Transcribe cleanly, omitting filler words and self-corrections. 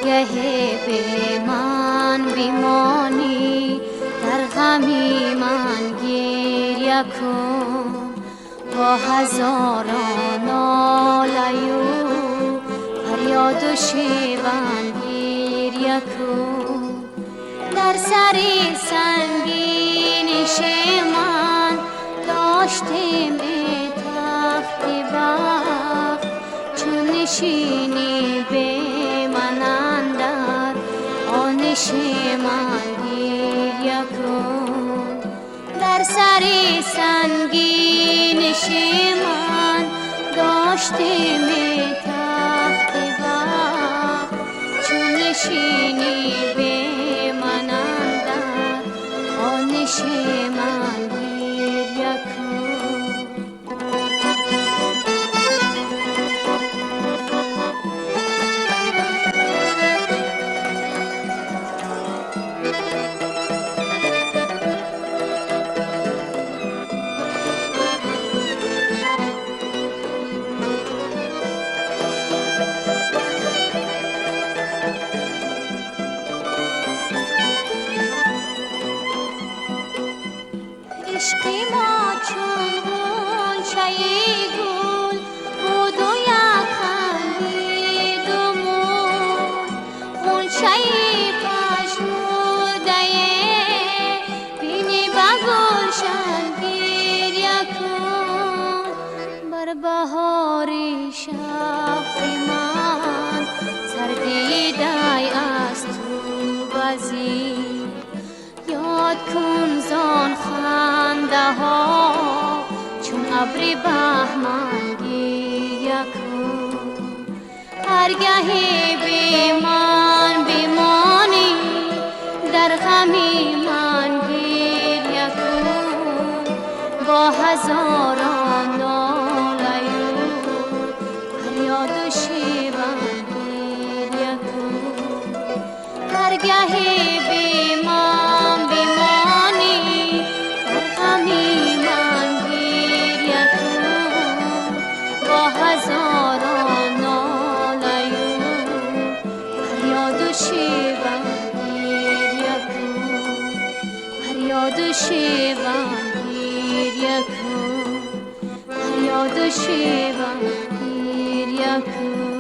گه به من بیمانی در غمی من گریه کن با هزاران ناله و فریاد و شیون گریه کن در سری سنگینش من داشتیم تخت بخت چون نشینی به من اندر آنش من گریه کن در سری سنگینش من داشتیم تخت بخت چون نشینی به من اندر آنش من گریه کن عشقی ما چون غنچه گل بود و یک خندید و مرد غنچه پژمرده بینی به گلشن گریه کن بر بهار شوق من سردیده از تو وزیر یاد کن زان خنده ها چون ابر بهمن گریه کن هرگهی به من بیمانی در غمی من گریه کن با هزاران ناله و فریاد و شیون گریه کن هرگهی به من بیمانی در غمی من گریه کن با هزاران ناله و فریاد و شیون گریه کن فریاد و شیون گریه کن فریاد و شیون گریه کن